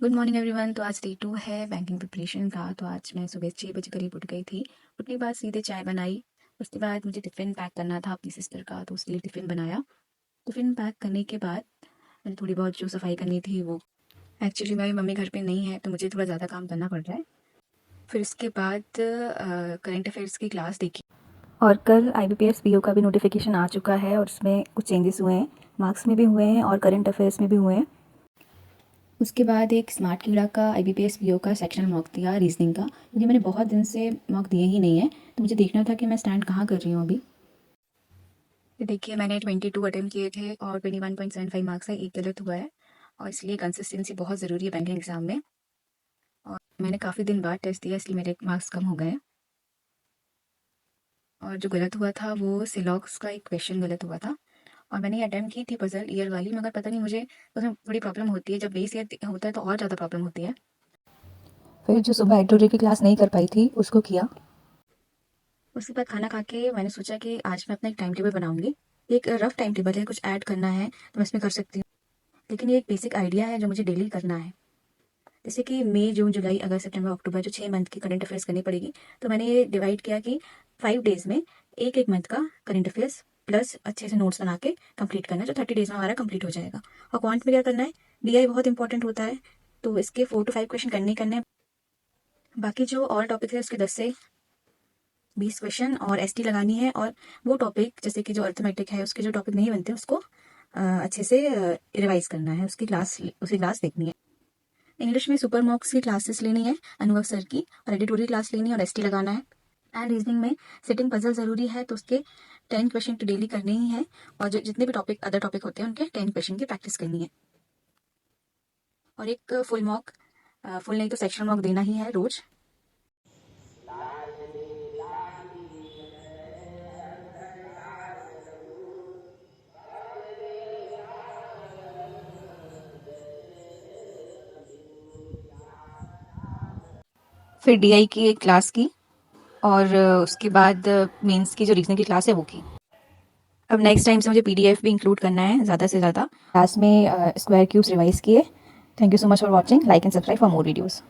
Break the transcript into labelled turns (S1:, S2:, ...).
S1: Good morning everyone. तो आज day 2 है बैंकिंग प्रिपरेशन का। तो आज मैं सुबह 6 बजे करीब उठ गई थी। उठने के बाद सीधे चाय बनाई। उसके बाद मुझे टिफ़िन पैक करना था अपनी सिस्टर का, तो उसके लिए टिफ़िन बनाया। टिफ़िन पैक करने के बाद मैंने थोड़ी बहुत जो सफाई करनी थी वो, एक्चुअली मेरी मम्मी घर पे नहीं है तो मुझे थोड़ा ज़्यादा काम करना पड़ रहा है। फिर उसके बाद करंट अफेयर्स की क्लास देखी और कल IBPS PO का भी नोटिफिकेशन आ चुका है और उसमें कुछ चेंजेस हुए हैं, मार्क्स में भी हुए हैं और करंट अफेयर्स में भी हुए हैं। उसके बाद एक स्मार्ट कीड़ा का IBPS PO का सेक्शनल मॉक दिया रीजनिंग का, क्योंकि मैंने बहुत दिन से मॉक दिए ही नहीं है, तो मुझे देखना था कि मैं स्टैंड कहाँ कर रही हूँ अभी। तो देखिए मैंने 22 अटेम्प्ट किए थे और 21.75 मार्क्स है, एक गलत हुआ है और इसलिए कंसिस्टेंसी बहुत ज़रूरी है बैंकिंग एग्ज़ाम में। और मैंने काफ़ी दिन बाद टेस्ट दिया इसलिए मेरे मार्क्स कम हो गए। और जो गलत हुआ था वो सिलॉक्स का एक क्वेश्चन गलत हुआ था और मैंने ये अटेम्प्ट की थी पजल ईयर वाली, मगर पता नहीं मुझे उसमें बड़ी प्रॉब्लम होती है, जब बेस ईयर होता है तो और ज़्यादा प्रॉब्लम होती है। फिर जो सुबह एडिटोरियल की क्लास नहीं कर पाई थी उसको किया। उसके बाद खाना खा के मैंने सोचा कि आज मैं अपना एक टाइम टेबल बनाऊंगी। एक रफ टाइम टेबल है, कुछ ऐड करना है तो मैं इसमें कर सकती हूँ, लेकिन ये एक बेसिक आइडिया है जो मुझे डेली करना है। जैसे कि मई, जून, जुलाई, अगस्त, सितंबर, अक्टूबर, जो 6 मंथ की करंट अफेयर्स करनी पड़ेगी, तो मैंने ये डिवाइड किया कि 5 डेज में एक एक मंथ का करंट अफेयर्स प्लस अच्छे से नोट्स बना के कंप्लीट करना है, जो 30 डेज में हमारा कंप्लीट हो जाएगा। और क्वांट में क्या करना है, DI बहुत इंपॉर्टेंट होता है, तो इसके 4 to 5 क्वेश्चन करने ही करने हैं। बाकी जो और टॉपिक है उसके 10 से 20 क्वेश्चन और ST लगानी है, और वो टॉपिक जैसे कि जो अर्थमेटिक है उसके जो टॉपिक नहीं बनते उसको अच्छे से रिवाइज करना है, उसकी क्लास देखनी है। इंग्लिश में सुपर मॉक्स की क्लासेस लेनी है अनुभव सर की, और एडिटोरियल क्लास लेनी है और ST लगाना है। एंड रीजनिंग में सिटिंग पजल ज़रूरी है, तो उसके 10 क्वेश्चन तो डेली करने ही है, और जो जितने भी अदर टॉपिक होते हैं उनके 10 क्वेश्चन की प्रैक्टिस करनी है। और एक फुल नहीं तो सेक्शन मॉक देना ही है रोज़। फिर DI की एक क्लास की और उसके बाद मेंस की जो रीजनिंग की क्लास है वो की। अब नेक्स्ट टाइम से मुझे PDF भी इंक्लूड करना है ज़्यादा से ज़्यादा। क्लास में स्क्वायर क्यूब्स रिवाइज किए। Thank you so much for watching. Like and subscribe for more videos.